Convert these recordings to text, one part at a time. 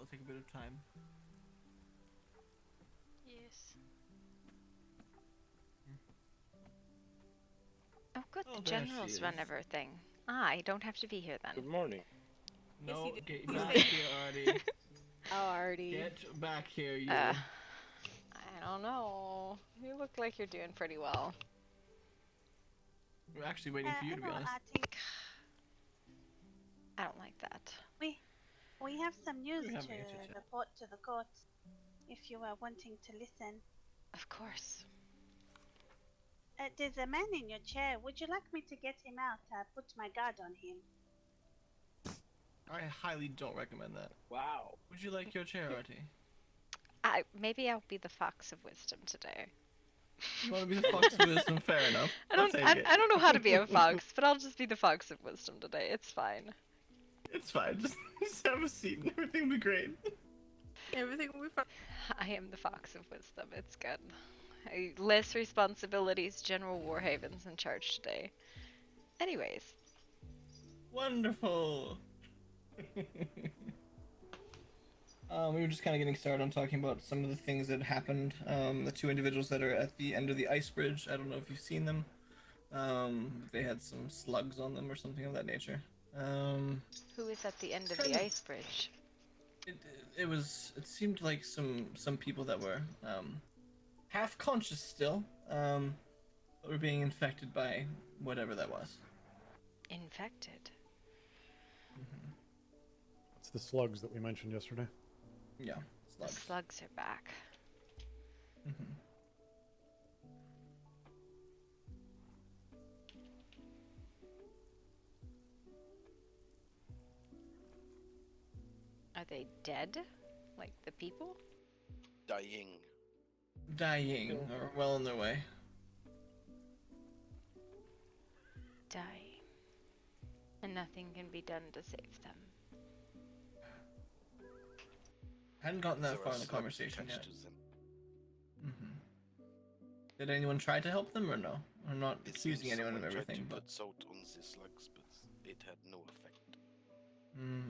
take a bit of time. Yes. Oh, good. Oh, The there she generals is. run everything. Ah, I don't have to be here Good then. morning. No, you get do. back here, Artie. Oh, Artie. Get back here, you. I don't know. You look like you're doing pretty well. We're actually waiting for you, to be Hello, honest. Artie. I don't like that. We have some news We're to having a chit-chat. report to the court, if you are wanting to listen. Of course. There's a man in your chair. Would you like me to get him out? Put my guard on him. I highly don't recommend that. Wow. Would you like your chair, Artie? Maybe I'll be the fox of wisdom today. You want to be the fox of wisdom? Fair enough. I don't know how to be a fox, but I'll just be the fox of wisdom today. It's fine. It's fine. Just have a seat and everything will be great. Everything will be fine. I am the fox of wisdom. It's good. Less responsibilities. General Warhaven's in charge today. Anyways. Wonderful. We were just kind of getting started on talking about some of the things that happened. The two individuals that are at the end of the ice bridge. I don't know if you've seen them. They had some slugs on them or something of that nature. Who is at the end of the ice bridge? It seemed like some people that were half conscious still, but were being infected by whatever that was. Infected? Mm-hmm. It's the slugs that we mentioned yesterday. Yeah, slugs. The slugs are back. Mm-hmm. Are they dead? Like the people? Dying. Or well on their way. Dying. And nothing can be done to save them. Hadn't gotten that There far are in the slugs conversation attached yet. to them. Mm-hmm. Did anyone try to help them or no? I'm not It accusing seems anyone of someone tried everything, to but put salt on the slugs, but it had no effect.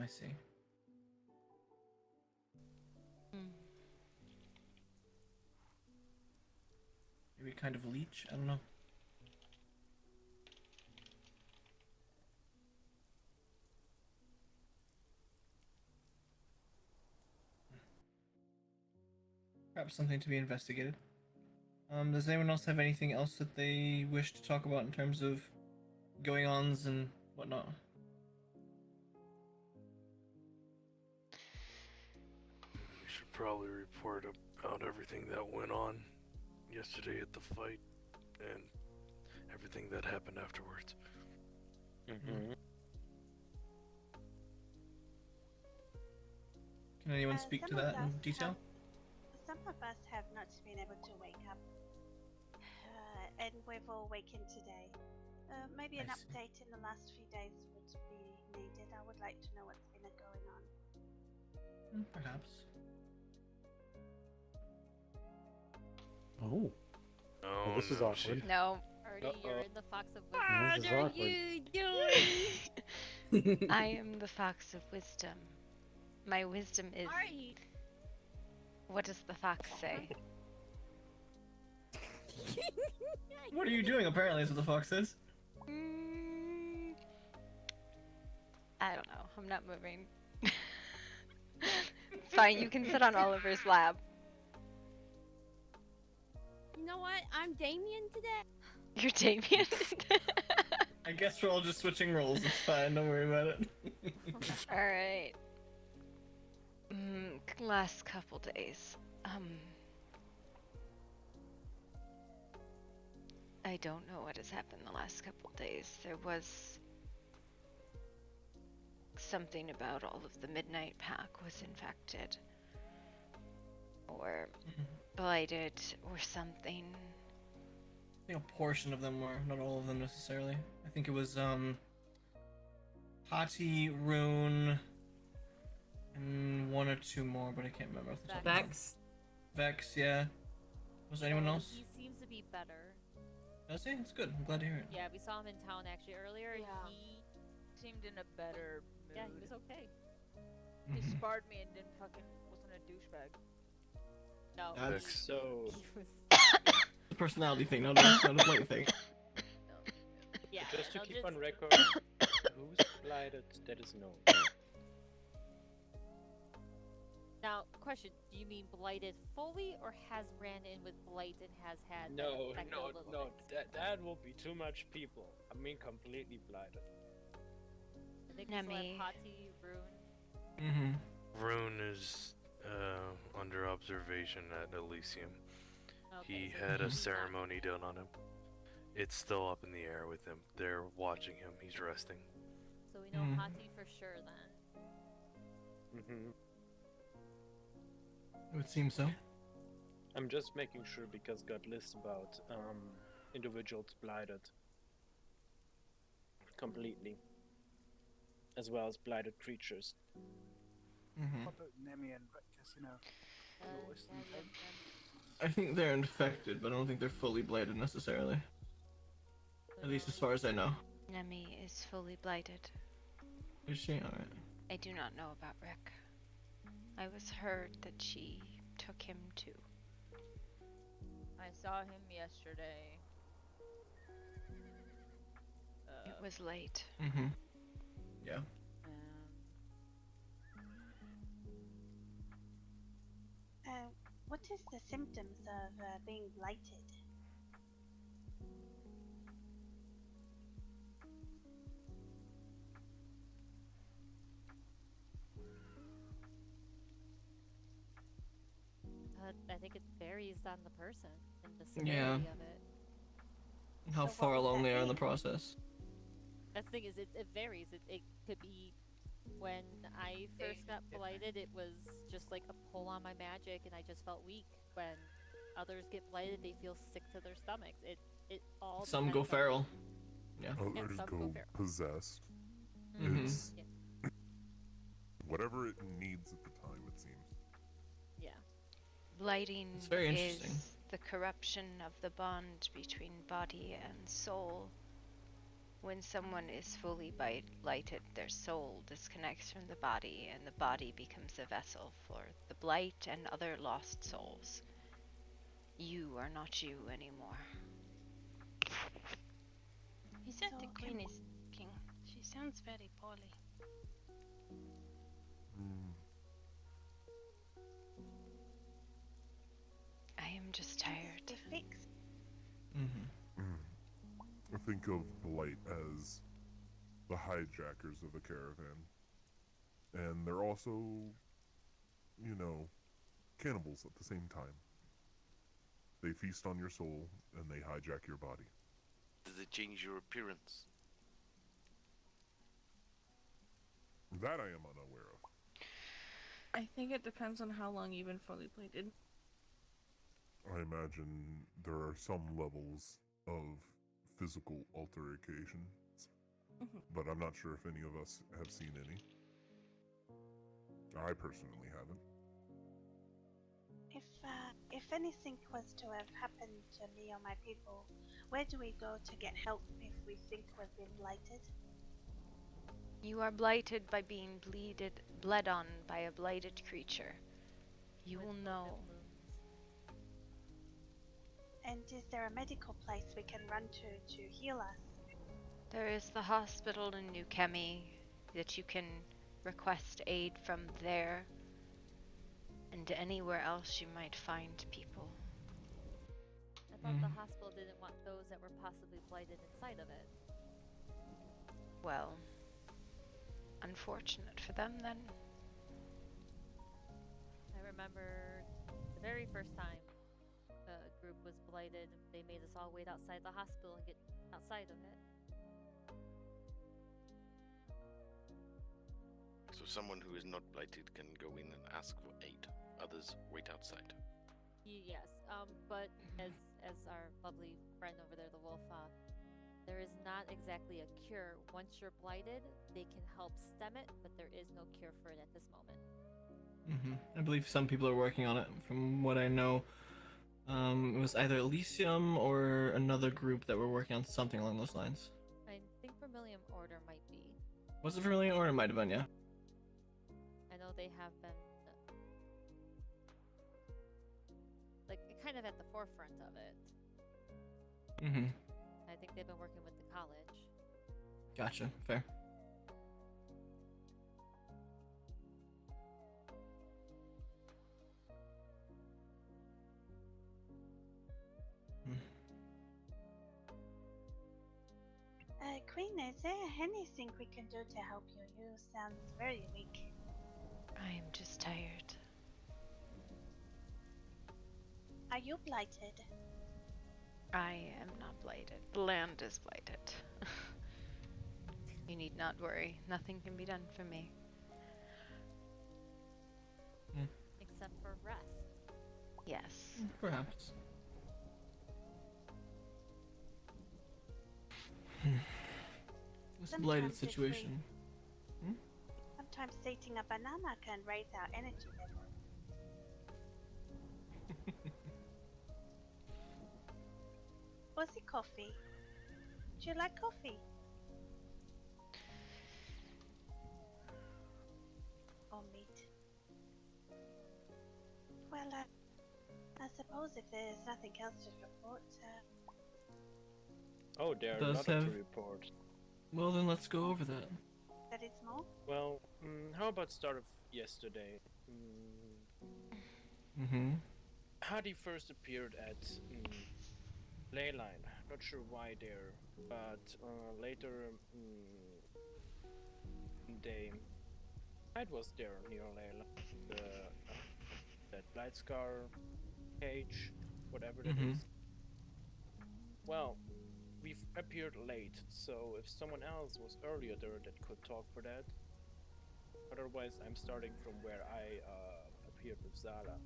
I see. Maybe kind of leech. I don't know. Perhaps something to be investigated. Does anyone else have anything else that they wish to talk about in terms of going-ons and whatnot? We should probably report about everything that went on yesterday at the fight and everything that happened afterwards. Mm-hmm. Can anyone speak to that in detail? Some of us have not been able to wake up, and we've all wakened today. Maybe an I see. update in the last few days would be needed. I would like to know what's been going on. Perhaps. Oh. Oh, Well, this is no, awkward. No. Artie, you're in the fox of wisdom. This What is are awkward. you doing? I am the fox of wisdom. My wisdom is... Artie! What does the fox say? What are you doing? Apparently, is what the fox says. I don't know. I'm not moving. Fine, you can sit on Oliver's lap. You know what? I'm Damien today. You're Damien? I guess we're all just switching roles. It's fine. Don't worry about it. Alright. Last couple days. I don't know what has happened the last couple days. There was something about all of the Midnight Pack was infected. Or blighted, or something. I think a portion of them were, not all of them necessarily. I think it was Hati, Rune, and one or two more, but I can't remember off the top of my head. Vex. Vex, yeah. Was there anyone else? He seems to be better. Does he? It's good. I'm glad to hear it. Yeah, we saw him in town actually earlier. Yeah. He Seemed in a better mood. Yeah, he was okay. He Mhm. sparred me and didn't fucking wasn't a douchebag. No. That's So, He was. the personality thing, not a blight thing. Yeah. just to no, keep on just- record, who's blighted, that is known. Now, question: do you mean blighted fully, or has ran in with blight and has had that No, affect a no, little no, bit? that will be too much people. I mean, completely blighted. I think we still have Nemi. Hati, Rune. Mm-hmm. Rune is under observation at Elysium. Okay, He so had a he's not- ceremony done on him. It's still up in the air with him. They're watching him. He's resting. So we know Hmm. Hati for sure then. Hmm. It would seem so. I'm just making sure because got lists about individuals blighted completely, as well as blighted creatures. Mm-hmm. What about Nemi and Victus, you know? Lowest in Yeah, time. I think they're infected, but I don't think they're fully blighted necessarily. At least as far as I know. Nemi is fully blighted. Is she? Alright. I do not know about Rick. I was heard that she took him too. I saw him yesterday. It was late. Mm-hmm. Yeah. What is the symptoms of being blighted? I think it varies on the person and the Yeah. severity of it. And how So what far would along that they are in the be? process. That's the thing is, it varies. It could be when I first got blighted, it was just like a pull on my magic, and I just felt weak. When others get blighted, they feel sick to their stomachs. It all. Some go depends on- feral. Yeah. And Others some go go feral. possessed. Mhm. It's Yeah. whatever it needs at the time, it seems. Yeah. Blighting It's very interesting. is the corruption of the bond between body and soul. When someone is fully blighted, their soul disconnects from the body, and the body becomes a vessel for the blight and other lost souls. You are not you anymore. He said So the can queen is king. She sounds very poorly. Mm. I am just Can tired. this be fixed? Mm-hmm. Mm. I think of blight as the hijackers of a caravan. And they're also, you know, cannibals at the same time. They feast on your soul and they hijack your body. Does it change your appearance? That I am unaware of. I think it depends on how long you've been fully blighted. I imagine there are some levels of physical altercations, Mhm. but I'm not sure if any of us have seen any. I personally haven't. If anything was to have happened to me or my people, where do we go to get help if we think we've been blighted? You are blighted by being bled on by a blighted creature. You With will open know. wounds. And is there a medical place we can run to heal us? There is the hospital in New Chemi that you can request aid from there, and anywhere else you might find people. I thought the Mhm. hospital didn't want those that were possibly blighted inside of it. Well, unfortunate for them then. I remember the very first time a group was blighted, they made us all wait outside the hospital and get outside of it. So someone who is not blighted can go in and ask for aid. Others wait outside. Yes, but as our lovely friend over there, the wolf, there is not exactly a cure. Once you're blighted, they can help stem it, but there is no cure for it at this moment. Mm-hmm. I believe some people are working on it. From what I know, it was either Elysium or another group that were working on something along those lines. I think Vermilion Order might be. Was it Vermilion or it might have been? Yeah. I know they have been like kind of at the forefront of it. Mm-hmm. I think they've been working with the college. Gotcha. Fair. Queen, is there anything we can do to help you? You sound very weak. I am just tired. Are you blighted? I am not blighted. The land is blighted. You need not worry. Nothing can be done for me. Except for rest. Yes. Perhaps. This blighted Sometimes if we- situation. Sometimes eating a banana can raise our energy level. Was it coffee? Do you like coffee? Or meat? Well, I suppose if there's nothing else to report, Oh, there are Does a lot to have- report. Well, then let's go over that. that it's more? Well, how about start of yesterday? Mm-hmm. Hadi first appeared at Leyline. Not sure why there, but later Hyde was there near Leyline. That Blight Scar cage, whatever that is. Well, we've appeared late, so if someone else was earlier there that could talk for that. Otherwise, I'm starting from where I appeared with Zala.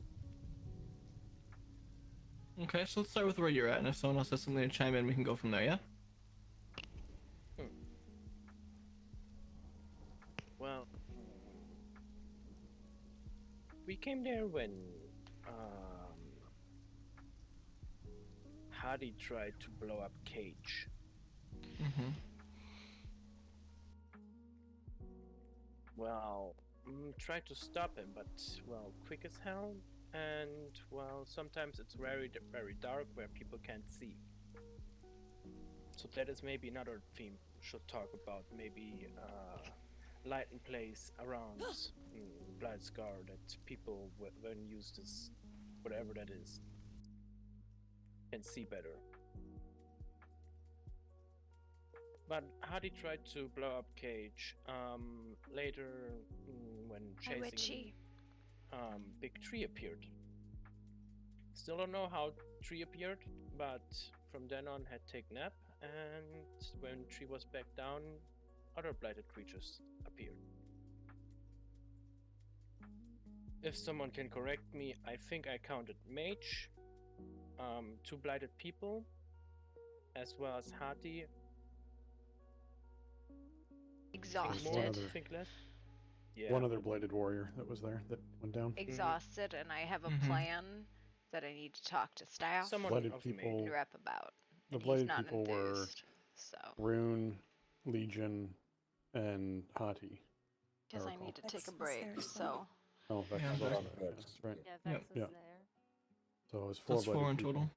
Okay, so let's start with where you're at, and if someone else has something to chime in, we can go from there, yeah? Well, we came there when Hadi tried to blow up Cage. Mm-hmm. Well, tried to stop him, but well, quick as hell. And well, sometimes it's very dark where people can't see. So that is maybe another theme we should talk about. Maybe light in place around Blight Scar that people when used as whatever that is can see better. But Hadi tried to blow up Cage. Later, when chasing him, big tree appeared. Still don't know how tree appeared, but from then on had taken nap, and when tree was back down, other blighted creatures appeared. If someone can correct me, I think I counted mage, 2 blighted people, as well as Hati. Exhausted. Think less. One other blighted warrior that was there that went down. Exhausted, and I have a plan that I need to talk to staff Blighted people. and rep about. The and blighted he's not people were enthused, so. Rune, Legion, and Hati. Because I need to take a break, so. Oh, Vex Yeah, was Vex. also there, that's right. Yeah, Vex was Yeah. there. So it was So 4 it's 4 blighted in people, total.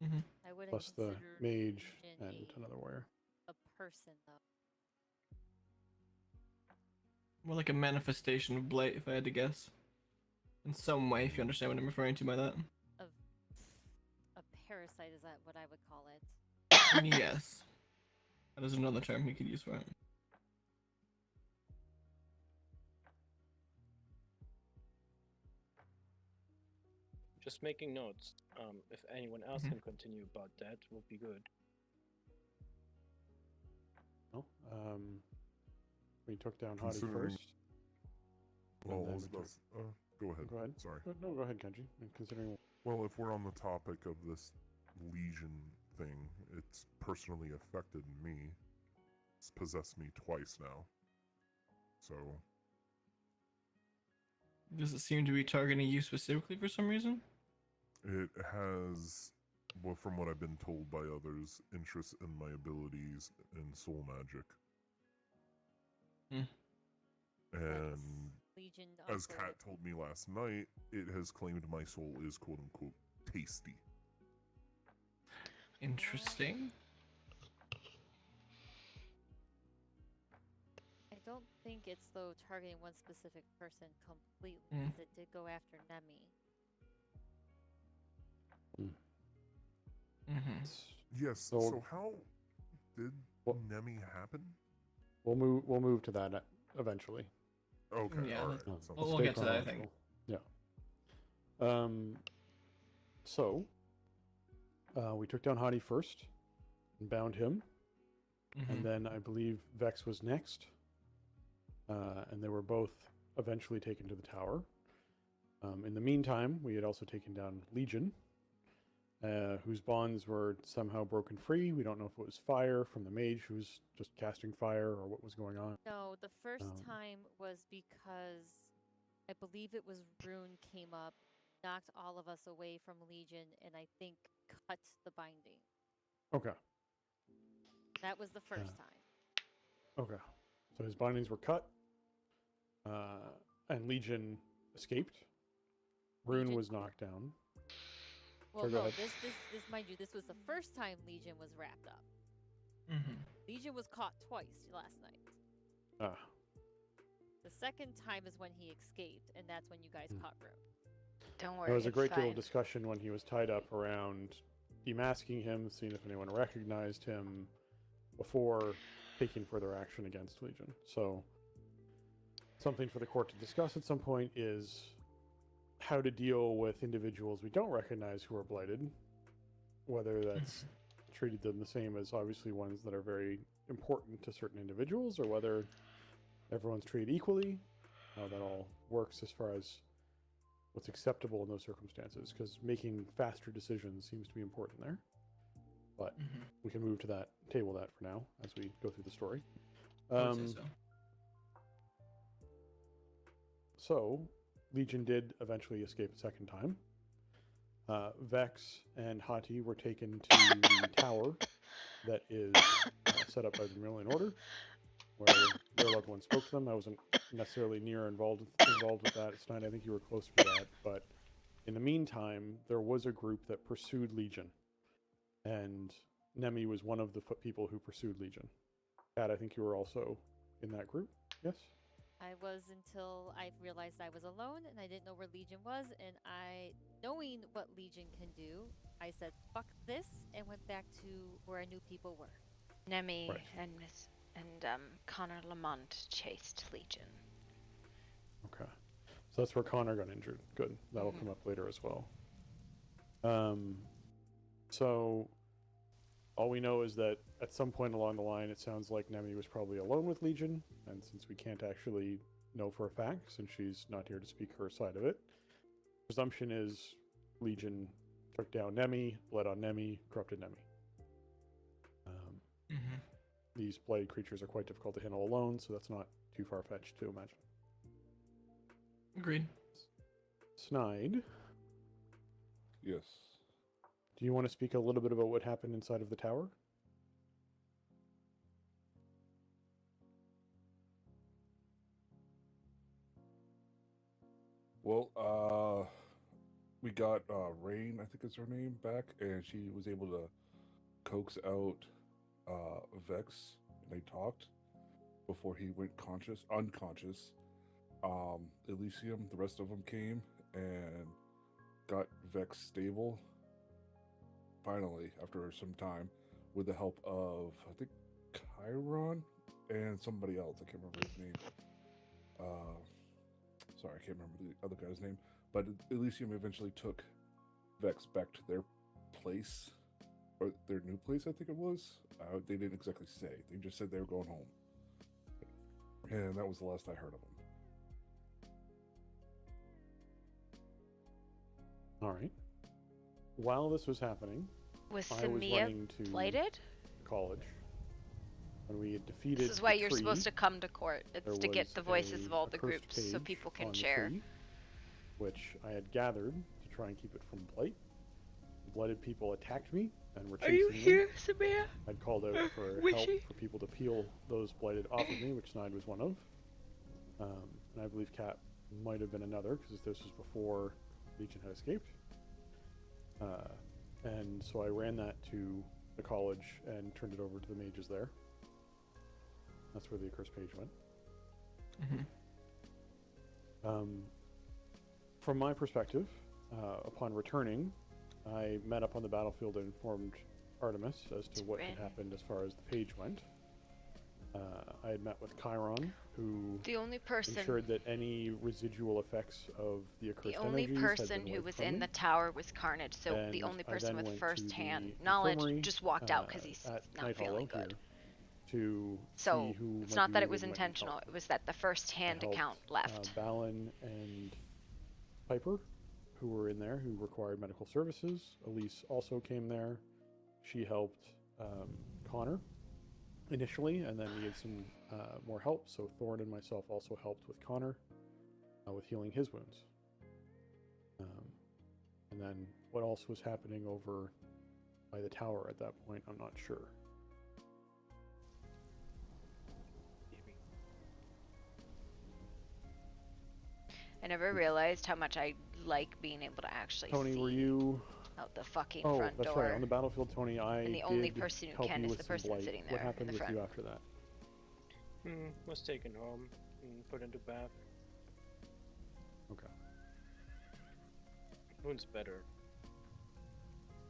Mm-hmm. I wouldn't plus the consider mage Legion and another warrior. a person though. More like a manifestation of blight, if I had to guess. In some way, if you understand what I'm referring to by that. A parasite, is that what I would call it? Yes. That is another term we could use for it. Just making notes. If anyone else can continue about that, would be good. No? We took down Hadi Considering- first. Well, and I then was we about took- go ahead. Go ahead. Sorry. No, go ahead, Kenji. And considering Well, if we're on the topic of this Legion thing, it's personally affected me. It's possessed me twice now. So, Does it seem to be targeting you specifically for some reason? it has, well, from what I've been told by others, interest in my abilities in soul magic. Hmm. And Legion. As offered Kat it. told me last night, it has claimed my soul is quote unquote tasty. Interesting. I don't think it's though targeting one specific person completely, Mm. because it did go after Nemi. Mm-hmm. Yes. So how did Nemi happen? We'll move to that eventually. Okay. Yeah, all right. let's- Sounds we'll good. get to that, I think. Yeah. So we took down Hadi first and bound him, and then I believe Vex was next, and they were both eventually taken to the tower. In the meantime, we had also taken down Legion, whose bonds were somehow broken free. We don't know if it was fire from the mage who was just casting fire or what was going on. No, the first time was because I believe it was Rune came up, knocked all of us away from Legion, and I think cut the binding. Okay. That was the first time. Okay. So his bindings were cut, and Legion escaped. Rune was knocked down. Well, Sorry, go no, ahead. this, mind you, this was the first time Legion was wrapped up. Mm-hmm. Legion was caught twice last night. Ah. The second time is when he escaped, and that's when you guys caught Rune. Don't worry. There was a it's great deal fine. of discussion when he was tied up around demasking him, seeing if anyone recognized him before taking further action against Legion. So, something for the court to discuss at some point is how to deal with individuals we don't recognize who are blighted, whether that's treated them the same as obviously ones that are very important to certain individuals, or whether everyone's treated equally, how that all works as far as what's acceptable in those circumstances, because making faster decisions seems to be important there. But we can move to that, table that for now as we go through the story. I would say so. So, Legion did eventually escape a second time. Vex and Hati were taken to the tower that is set up by the Vermilion Order, where their loved one spoke to them. I wasn't necessarily involved with that. It's not. I think you were closer to that. But in the meantime, there was a group that pursued Legion, and Nemi was one of the people who pursued Legion. Kat, I think you were also in that group. Yes. I was until I realized I was alone and I didn't know where Legion was, and knowing what Legion can do, I said fuck this and went back to where I knew people were. Nemi Right. and Connor Lamont chased Legion. Okay. So that's where Connor got injured. Good. That'll come up later as well. So all we know is that at some point along the line, it sounds like Nemi was probably alone with Legion, and since we can't actually know for a fact, since she's not here to speak her side of it, presumption is Legion took down Nemi, bled on Nemi, corrupted Nemi. These blighted creatures are quite difficult to handle alone, so that's not too far-fetched to imagine. Agreed. Snide, Yes. do you want to speak a little bit about what happened inside of the tower? Well, we got Rain, I think is her name, back, and she was able to coax out Vex, and they talked before he went unconscious. Elysium, the rest of them came and got Vex stable. Finally, after some time, with the help of I think Chiron and somebody else. I can't remember his name. Sorry, I can't remember the other guy's name. But Elysium eventually took Vex back to their place, or their new place, I think it was. They didn't exactly say. They just said they were going home. And that was the last I heard of them. All right. While this was happening, Was I was Samia running to blighted? college. When we had defeated This is why the you're tree, supposed to come to court. It's there to get was the voices of all the accursed groups so page people can on the share. tree, which I had gathered to try and keep it from blight. The blighted people attacked me and were Are chasing you me. here, Samia? I'd called out for help Wishy? for people to peel those blighted off of me, which Snide was one of. And I believe Kat might have been another, because this was before Legion had escaped. And so I ran that to the college and turned it over to the mages there. That's where the accursed page went. From my perspective, upon returning, I met up on the battlefield and informed Artemis as to what had happened as far as the page went. I had met with Chiron, who The only person ensured that any residual effects of the accursed The only energies had person been who wiped was from in me. the tower was Carnage, so the And only I person then with went to first-hand the knowledge infirmary, just walked out because he's at not Night feeling Hollow good. here to So see who it's might not be that it wounded was and might be intentional; helped. it was that the first-hand I helped, account left. Balin and Piper, who were in there, who required medical services. Elise also came there. She helped Connor initially, and then needed some more help. So Thorn and myself also helped with Connor with healing his wounds. And then what else was happening over by the tower at that point, I'm not sure. I never realized how much I like being able to actually Tony, see were you out the fucking Oh, front that's door. right. On the battlefield, Tony, I And the only did person who help can you is with the some person blight. sitting What there in happened the with front. you after that? Was taken home and put into bath. Okay. Wound's better.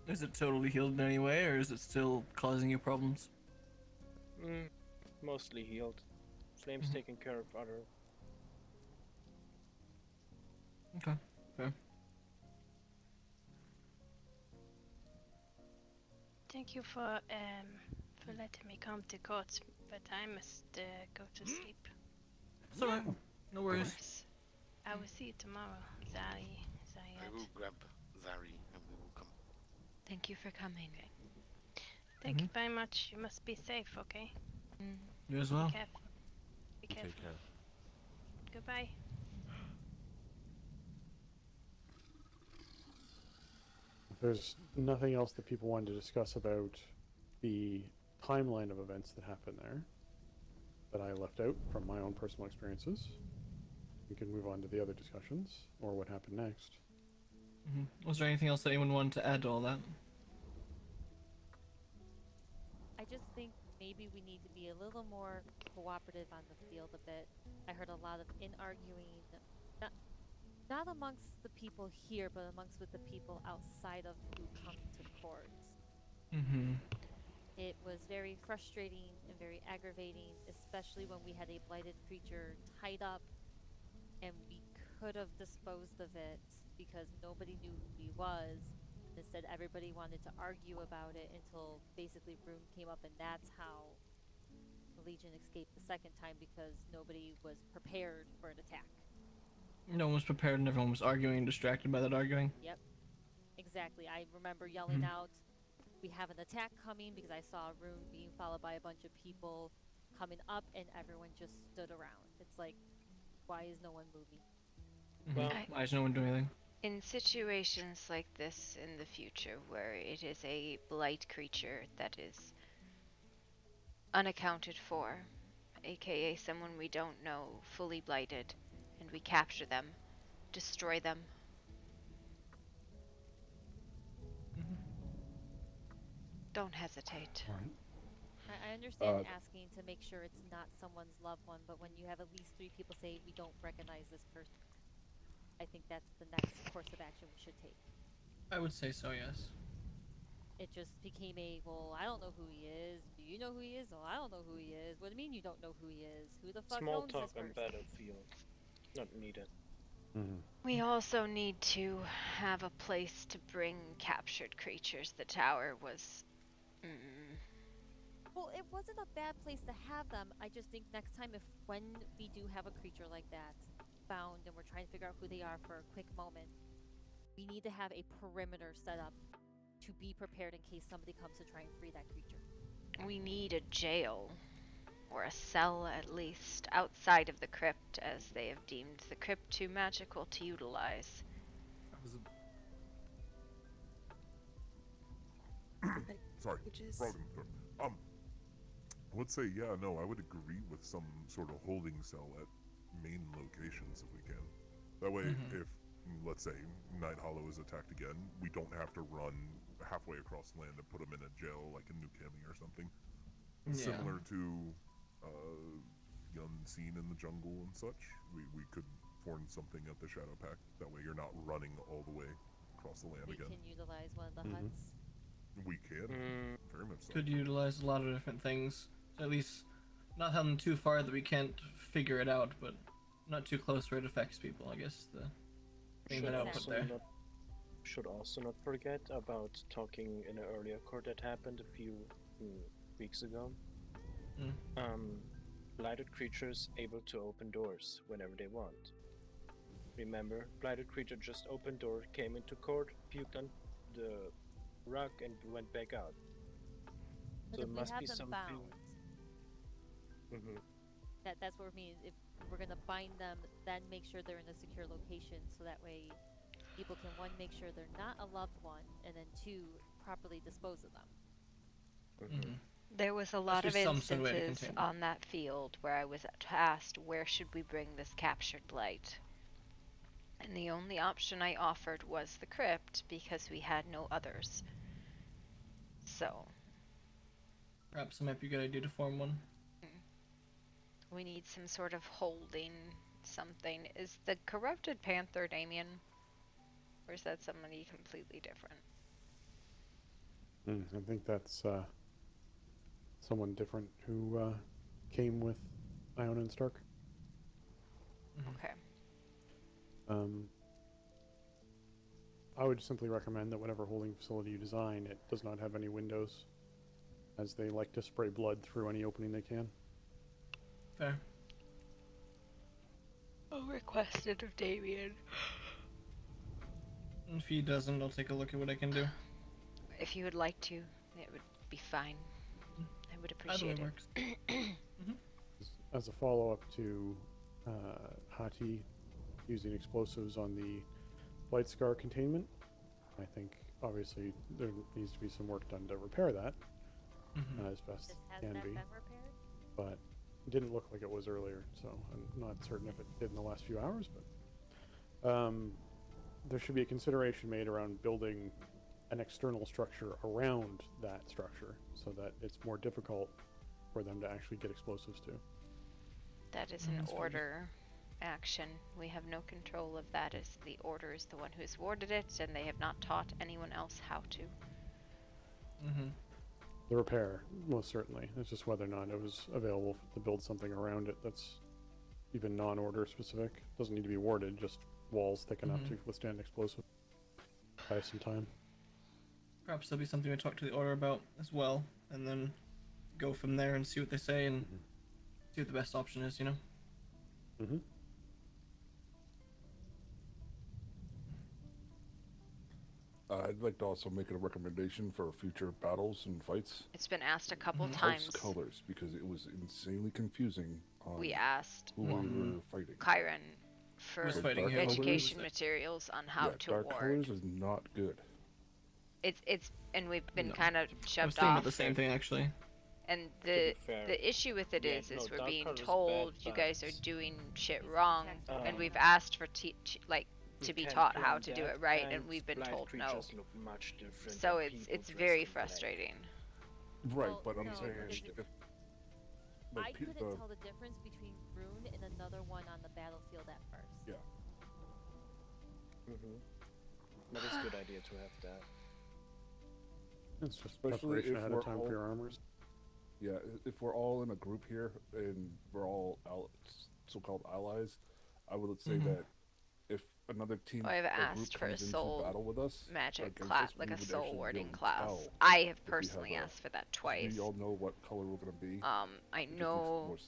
Is it totally healed in any way, or is it still causing you problems? Mostly healed. Flame's taking care of other. Okay, fair. Thank you for letting me come to court, but I must go to sleep. It's alright. No worries. I will see you tomorrow, I Zayed. will grab Zari and we will come. Thank you for coming. Thank you very much. You must be safe, okay? You as well. Be careful. Be careful. Take care. Goodbye. If there's nothing else that people wanted to discuss about the timeline of events that happened there that I left out from my own personal experiences, we can move on to the other discussions or what happened next. Was there anything else that anyone wanted to add to all that? I just think maybe we need to be a little more cooperative on the field a bit. I heard a lot of in-arguing, not amongst the people here, but amongst with the people outside of who come to court. It was very frustrating and very aggravating, especially when we had a blighted creature tied up and we could have disposed of it because nobody knew who he was. Instead, everybody wanted to argue about it until basically Rune came up, and that's how the Legion escaped the second time, because nobody was prepared for an attack. No one was prepared and everyone was arguing and distracted by that arguing. Yep, exactly. I remember yelling out, "We have an attack coming," because I saw Rune being followed by a bunch of people coming up, and everyone just stood around. It's like, why is no one moving? Why is no one doing anything? In situations like this in the future, where it is a blight creature that is unaccounted for, aka someone we don't know, fully blighted, and we capture them, destroy them. Don't hesitate. I understand asking to make sure it's not someone's loved one, but when you have at least 3 people say, "We don't recognize this person," I think that's the next course of action we should take. I would say so, yes. It just became a, well, I don't know who he is. Do you know who he is? Oh, I don't know who he is. What do you mean you don't know who he is? Who the fuck Small owns talk this on person? battlefield. Not needed. We also need to have a place to bring captured creatures. The tower was... Well, it wasn't a bad place to have them. I just think next time, when we do have a creature like that found and we're trying to figure out who they are for a quick moment, we need to have a perimeter set up to be prepared in case somebody comes to try and free that creature. We need a jail, or a cell at least, outside of the crypt, as they have deemed the crypt too magical to utilize. Sorry, frog in the throat. I would say, yeah, no, I would agree with some sort of holding cell at main locations if we can. That way, Mhm. if, let's say, Night Hollow is attacked again, we don't have to run halfway across land and put them in a jail like in New Kami or something. Yeah. Similar to the Unseen in the jungle and such. We could form something at the Shadow Pact. That way you're not running all the way across the land We again. can utilize one of the Mhm. huts. We can. Very much so. Could utilize a lot of different things. So at least not have them too far that we can't figure it out, but not too close where it affects people, I guess. The thing that I'll put there. Should also not forget about talking in an earlier court that happened a few weeks ago. Blighted creatures able to open doors whenever they want. Remember, blighted creature just opened door, came into court, puked on the rug, and went back out. But So if it we must have be them something. bound, that's what it means. If we're gonna bind them, then make sure they're in a secure location, so that way people can, one, make sure they're not a loved one, and then two, properly dispose of them. There was a lot of be some sort of way to instances contain it. on that field where I was asked, where should we bring this captured blight? And the only option I offered was the crypt because we had no others. So, Perhaps it might be a good idea to form one. we need some sort of holding something. Is the corrupted panther Damien? Or is that somebody completely different? I think that's someone different who came with Iona and Stark. Okay. I would simply recommend that whatever holding facility you design, it does not have any windows, as they like to spray blood through any opening they can. Fair. I'll request it of Damien. If he doesn't, I'll take a look at what I can do. If you would like to, it would be fine. I would Either way appreciate it. works. As a follow-up to Hati using explosives on the Blight Scar containment, I think obviously there needs to be some work done to repair that as best Has can that be. been repaired? But it didn't look like it was earlier, so I'm not certain if it did in the last few hours. But there should be a consideration made around building an external structure around that structure so that it's more difficult for them to actually get explosives to. That is an That's fair. order action. We have no control of that, as the order is the one who's awarded it, and they have not taught anyone else how to. The repair, most certainly. It's just whether or not it was available to build something around it that's even non-order specific. Doesn't need to be warded, just walls thick enough to withstand explosive. Buy some time. Perhaps that'll be something we talk to the order about as well, and then go from there and see what they say and see what the best option is, you know? I'd like to also make a recommendation for future battles and fights. It's been asked a couple House times. colors, because it was insanely confusing on We asked who we were fighting. Kyron for Who's fighting dark who? education Colors? materials on how to dark ward. colors is not good. It's and we've been No. kind of I was shoved thinking off. about the same thing, actually. And be fair, the issue with it yeah, is no, we're dark being color's told bad, you but- guys are doing shit wrong, and Um, we've asked for to you be can taught plan how to do that, it right, and and we've been blight told no. creatures look much different So than it's people it's dressed very in black. frustrating. Right, Well, but I'm no, saying because if I like couldn't tell the difference between Rune and another one on the battlefield at first. yeah. But it's a good idea to have that. It's just Especially preparation if ahead we're of time all- for your armors. Yeah, if we're all in a group here and we're all so-called allies, I would say that if another team I've or group asked for a comes into soul battle with us, magic against class, us, like we a would soul actually be warding able to class. tell I have if we have personally a- asked for that 'cause twice. We all know what color we're gonna be. I It just makes know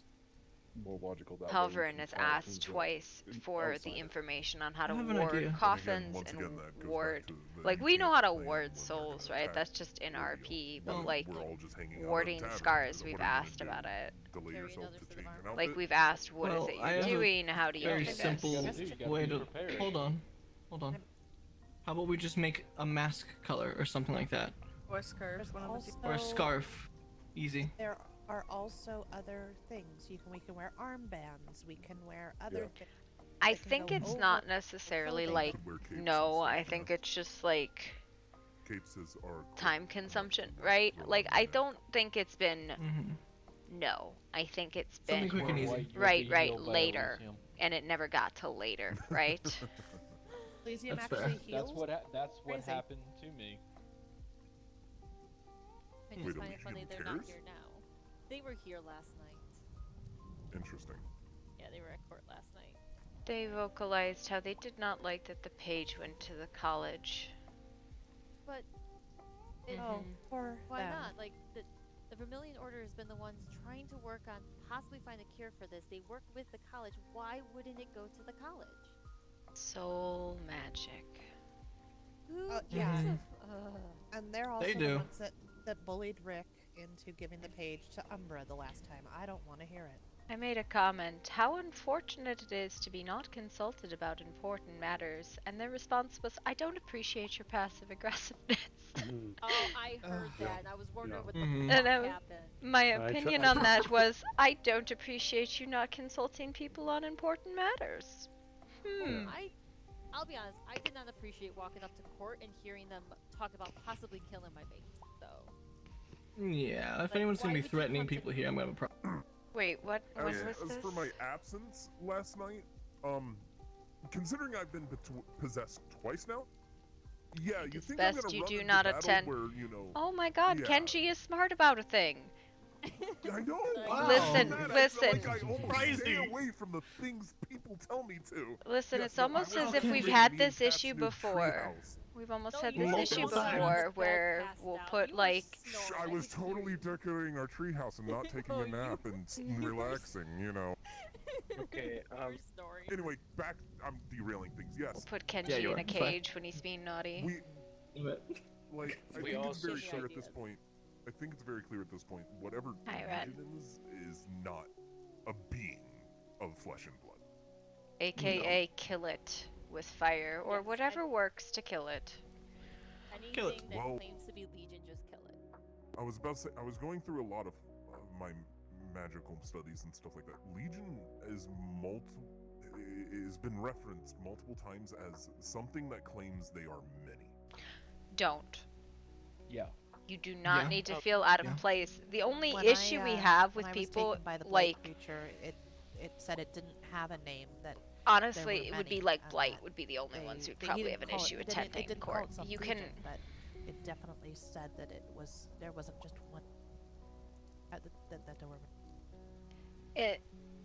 more logical that way. Halvern we has can tell asked who's twice an for the outsider. information on how to I have an ward idea. coffins once and again, that goes back ward. to the Like you we know can't how to plan ward when they're souls, gonna right? attack That's just in ordeal. RP. But We're- like we're all just hanging out at a warding tavern. scars, What we've are you gonna asked do? about it. Delay Carry yourself another to suit of change an armor? outfit? Like we've asked, what is Well, it I you're have a doing? How do you Very do this? simple gotta way be to prepared. hold on. How about we just make a mask color or something like that, Or scarf, one of the two. or a scarf? Easy. There are also other things. We can wear armbands. We can wear other things. I It can think go it's over not the necessarily clothing. like Could wear capes and no. I stuff, think yeah. it's just like Capes are time enough consumption, to right? throw Like in I there. don't think it's been Mm-hmm. no. I think it's Something been quick and easy. White, you'll right, be right, healed by later, Elysium. and it never got till later, right? Elysium That's actually fair. heals. That's what Crazy. happened to me. I just Wait, find it funny Elysium they're not cares? here now. They were here last night. Interesting. Yeah, they were at court last night. They vocalized how they did not like that the page went to the college. But it, Oh, poor why them. not? Like the Vermilion Order has been the ones trying to work on possibly find a cure for this. They work with the college. Why wouldn't it go to the college? Soul magic. Who Yeah. gives Mhm. And they're also They the do. ones that bullied Rick into giving the page to Umbra the last time. I don't want to hear it. I made a comment, how unfortunate it is to be not consulted about important matters, and their response was, I don't appreciate your passive aggressiveness. Oh, I heard that, and I was wondering what the Mhm. fuck And I was- happened. My opinion I on that was, I don't appreciate you not consulting people on important matters. I'll be honest, I did not appreciate walking up to court and hearing them talk about possibly killing my mate, though. Yeah, if Like, anyone's gonna why be would you threatening come to people me? here, I'm gonna have a problem. Wait, what? When was As this? for my absence last night, considering I've been possessed twice now, yeah, you It's think I'm best gonna you run do into not battle attend. where, you know, Oh my god, yeah. Kenji is smart about a thing. I know. Wow. Listen, Man, listen. I almost stay Crazy. away from the things people tell me to. Listen, Yes, it's no, I almost was as if we've in had the this issue encapsulated before. treehouse. We've almost No, had you this were issue multiple times. before Well where passed we'll out. put You were like snoring. I was could hear totally you. decorating our treehouse and not taking Oh, a nap and relaxing, you know. Okay, You were snoring. Anyway, back. I'm derailing things. we'll Yes, put Kenji Yeah, you in are. a It's fine. cage when he's being naughty. we like. I We think it's also very should- clear at this ideas. point. I think it's very clear at this point. Whatever Hi, Red. Legion is not a being of flesh and blood. AKA kill it with fire or Yes, whatever works to kill it. Kill it. Anything that Well- claims to be Legion, just kill it. I was about to say, I was going through a lot of my magical studies and stuff like that. Legion is has been referenced multiple times as something that claims they are many. Don't. Yeah. You do not Yeah. need to feel out of Yeah. place. The only When issue we have when with I was people, taken by the blight like, creature, it said it didn't have a name. That honestly, were it would be many, like and Blight that would be the only ones they- who'd he probably didn't have an call it- issue it didn't- attending it didn't court. Call it some You can. Legion, but it definitely said that there wasn't just one. That there were.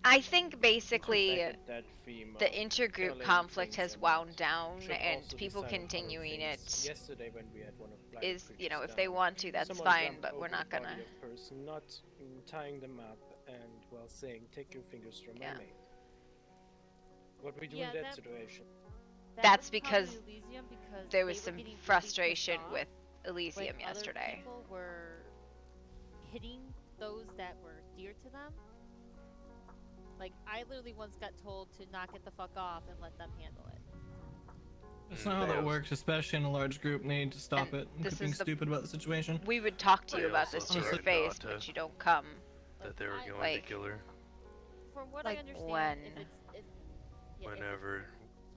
I think basically Back at that theme the of intergroup killing conflict things has and wound down, should and also people decide on other continuing things. it Yesterday when we had one of Black is, you know, Creature's if they down, want to, that's someone fine, jumped but we're over not the body gonna. of a person, not tying them up and well saying, take your fingers from Yeah. my mate. What we do Yeah, in that that- situation? That's was probably because Elysium because there they was were some getting really frustration pissed off with when Elysium other yesterday. people were hitting those that were dear to them. Like, I literally once got told to knock it the fuck off and let them handle it. That's not how that Yes. works, especially in a large group. They need to stop And it and this quit being is the- stupid about the situation. We would talk to you They about also this to your said face, not to- but you don't come. That they were I- going like- to kill her. From what Like, I understand, when? if it's yeah, if Whenever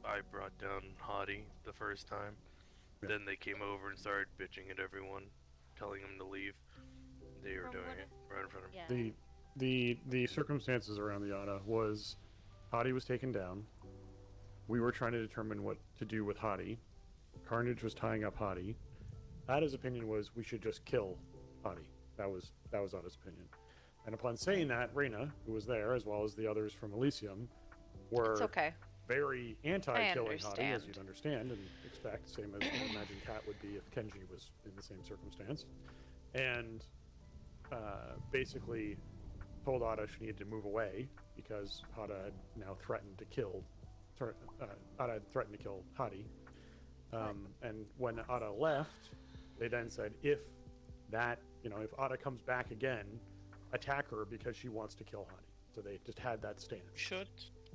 I brought down Hottie the first time, Yeah. then they came over and started bitching at everyone, telling them to leave. They were From doing what it right in front of me. yeah. The circumstances around the Yada was Hottie was taken down. We were trying to determine what to do with Hottie. Carnage was tying up Hottie. Ada's opinion was we should just kill Hottie. That was Ada's opinion. And upon saying that, Reyna, who was there, as well as the others from Elysium, were It's okay. very anti-killing Hottie, as understand. you'd understand and expect, same as I imagine Kat would be if Kenji was in the same circumstance. And basically told Ada she needed to move away because Ada had now threatened to kill. Ada had threatened to kill Hottie. And when Ada left, they then said, if Ada comes back again, attack her because she wants to kill Hottie. So they just had that stance.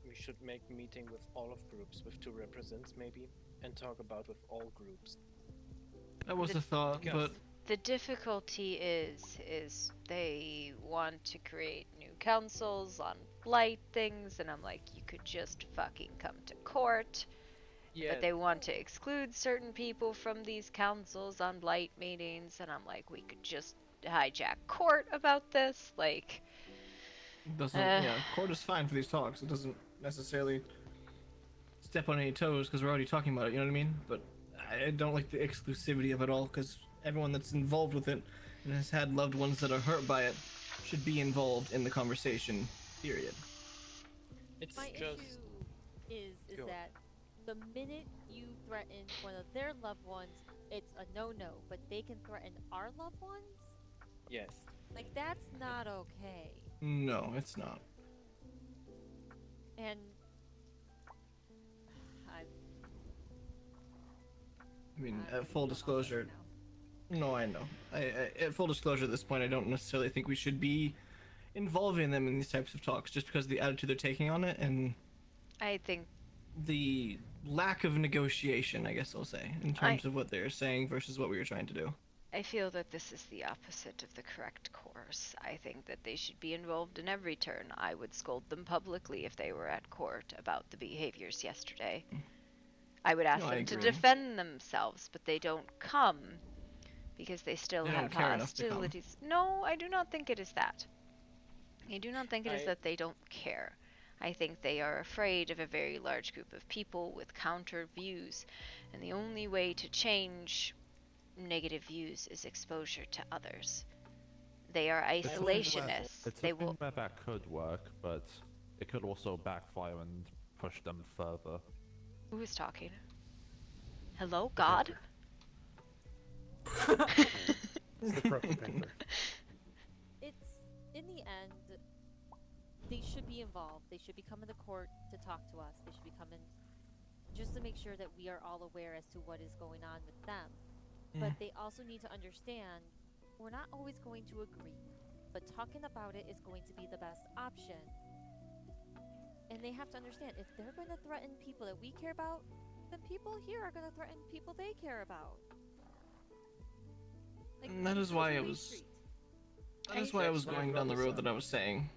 We should make a meeting with all of groups with 2 represents maybe and talk about with all groups. That was The- a thought, Yes. but The difficulty is they want to create new councils on blight things, and I'm like, you could just fucking come to court. Yeah. But they want to exclude certain people from these councils on blight meetings, and I'm like, we could just hijack court about this. Like, Doesn't court is fine for these talks. It doesn't necessarily step on any toes because we're already talking about it. You know what I mean? But I don't like the exclusivity of it all because everyone that's involved with it and has had loved ones that are hurt by it should be involved in the conversation. Period. It's My just issue is Go. that the minute you threaten one of their loved ones, it's a no-no. But they can threaten our loved ones? yes. Like, that's not okay. No, it's not. And I mean, at full disclosure. No, I know. At full disclosure, at this point, I don't necessarily think we should be involving them in these types of talks, just because of the attitude they're taking on it and I think the lack of negotiation, I guess I'll say, in terms of what they're saying versus what we were trying to do. I feel that this is the opposite of the correct course. I think that they should be involved in every turn. I would scold them publicly if they were at court about the behaviors yesterday. I would ask No, I them to agree. defend themselves, but they don't come because they still They have don't care enough to come. hostilities. No, I do not think it is that. I do not think it is I- that they don't care. I think they are afraid of a very large group of people with counter views, and the only way to change negative views is exposure to others. They are isolationists. It's They a thing will. where that could work, but it could also backfire and push them further. Who is talking? Hello, God? It's the corrupted panther. it's, in the end, they should be involved. They should be coming to court to talk to us. They should be coming just to make sure that we are all aware as to what is going on with them. But they also need to understand we're not always going to agree, but talking about it is going to be the best option. And they have to understand if they're going to threaten people that we care about, then people here are going to threaten people they care about. Like, And that is it's a why I two-way was. street. That is why I was going down the road that I was saying.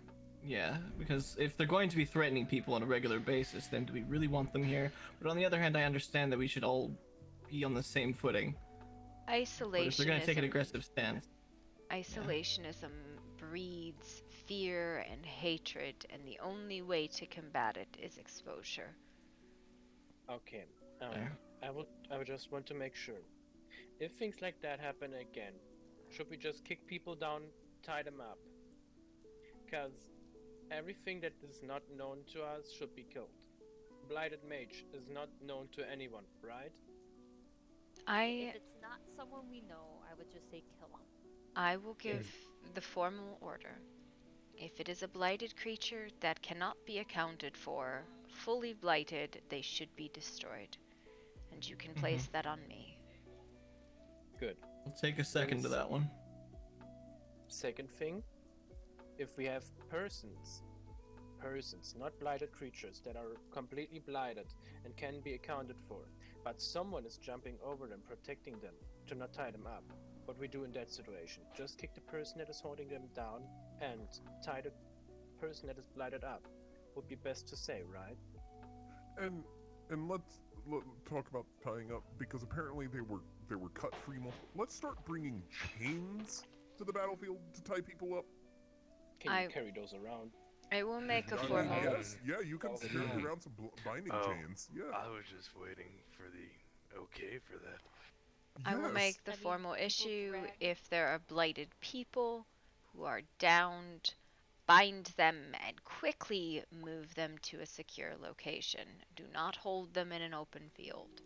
Yeah, because if they're going to be threatening people on a regular basis, then do we really want them here? But on the other hand, I understand that we should all be on the same footing. But if they're going to take an aggressive stance. Isolationism breeds fear and hatred, and the only way to combat it is exposure. Okay. There. I would just want to make sure. If things like that happen again, should we just kick people down, tie them up? Because everything that is not known to us should be killed. Blighted Mage is not known to anyone, right? If it's not someone we know, I would just say kill them. I will give the formal order. If it is a blighted creature that cannot be accounted for, fully blighted, they should be destroyed. And you can place that on me. Good. I'll take a second to that one. Second thing, if we have persons, not blighted creatures, that are completely blighted and can be accounted for, but someone is jumping over them, protecting them, to not tie them up. What we do in that situation? Just kick the person that is holding them down and tie the person that is blighted up. Would be best to say, right? And let's talk about tying up, because apparently they were cut free. Let's start bringing chains to the battlefield to tie people up. Can you carry those around? I will make a formal. Yes, yeah, you can carry around some binding chains. Yeah. I was just waiting for the okay for that. I will make the formal issue if there are blighted people who are downed, bind them and quickly move them to a secure location. Do not hold them in an open field.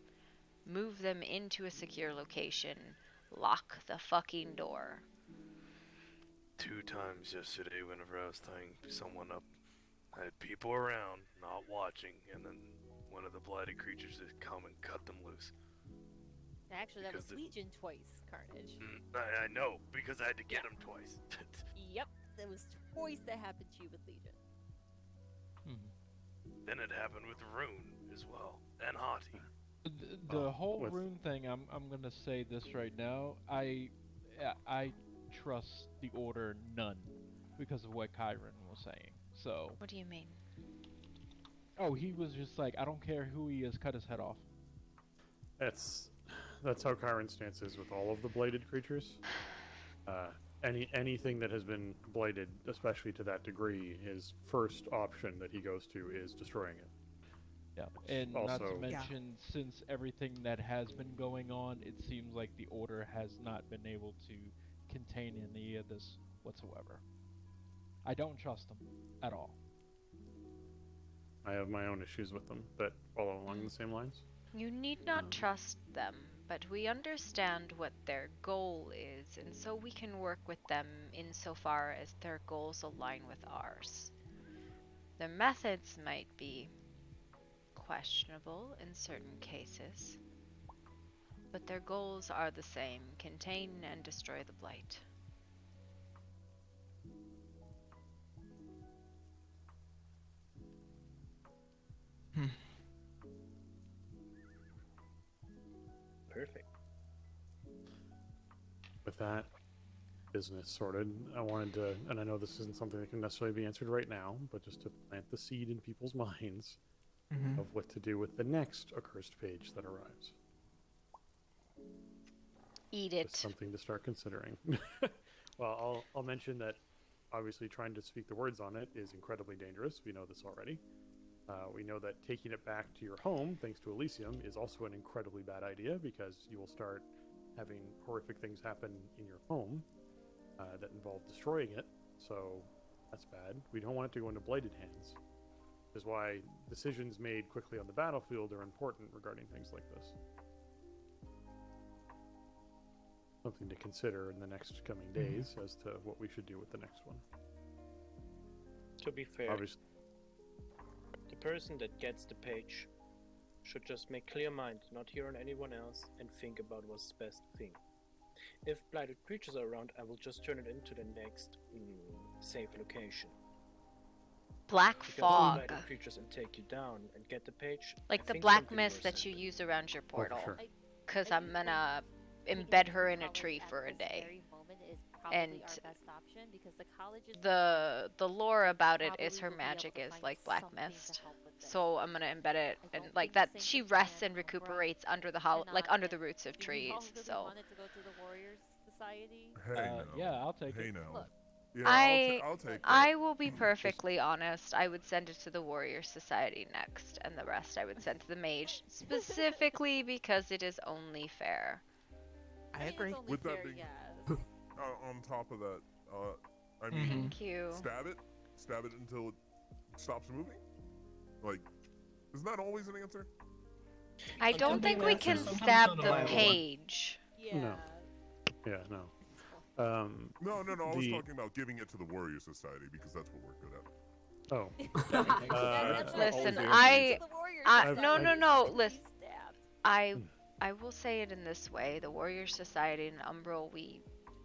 Move them into a secure location. Lock the fucking door. 2 times yesterday whenever I was tying someone up, I had people around, not watching, and then one of the blighted creatures would come and cut them loose. Actually, that was Because Legion twice, Carnage. I know, because I had to get them twice. Yep, that was twice that happened to you with Legion. Then it happened with Rune as well, and Haughty. The whole rune thing, I'm gonna say this right now. I trust the order none because of what Kyron was saying. So. What do you mean? Oh, he was just like, I don't care who he is, cut his head off. That's how Chiron's stance is with all of the bladed creatures. Anything that has been bladed, especially to that degree, his first option that he goes to is destroying it. Yeah, and also, not to mention, since everything that has been going on, it seems like the Order has not been able to contain any of this whatsoever. I don't trust them at all. I have my own issues with them that follow along the same lines. You need not trust them, but we understand what their goal is, and so we can work with them insofar as their goals align with ours. Their methods might be questionable in certain cases, but their goals are the same: contain and destroy the Blight. Perfect. With that business sorted, I wanted to, and I know this isn't something that can necessarily be answered right now, but just to plant the seed in people's minds of what to do with the next accursed page that arrives. Eat it. Just something to start considering. Well, I'll mention that obviously trying to speak the words on it is incredibly dangerous. We know this already. We know that taking it back to your home, thanks to Elysium, is also an incredibly bad idea because you will start having horrific things happen in your home that involve destroying it. So that's bad. We don't want it to go into blighted hands. Which is why decisions made quickly on the battlefield are important regarding things like this. Something to consider in the next coming days as to what we should do with the next one. To be fair, Obviously, the person that gets the page should just make clear mind, not hear on anyone else, and think about what's the best thing. If blighted creatures are around, I will just turn it into the next safe location. Black Because fog. blighted creatures and take you down and get the page. Like I the think black something mist worse that than you use around your portal. sure. Because I'm gonna embed her in a tree for a day. And our best option because the college is the lore about it is probably her will be able magic to is find like black something to mist. help with this. So I'm gonna embed it and don't like think that the she Sanctum rests and and Umbra recuperates under the like cannot, under the and roots of do we trees. all really So wanted to go to the Warriors Society? Hey now. Yeah, I'll take Hey it. now. Look. Yeah, I'll take that. I will be perfectly honest. I would send it to the Warrior Society next, and the rest I would send to the Mage, specifically because it is only fair. I agree. It's only With that fair, being- yes. On top of that, I mean, Thank you. stab it until it stops moving. Like, isn't that always an answer? I don't think we can Sometimes stab not a the viable one. page. Yeah. No. Yeah, no. No, I was the- talking about giving it to the Warrior Society because that's what we're good at. Oh. Listen, The Warriors Society no, should be listen. stabbed. I will say it in this way: the Warrior Society and Umbral, we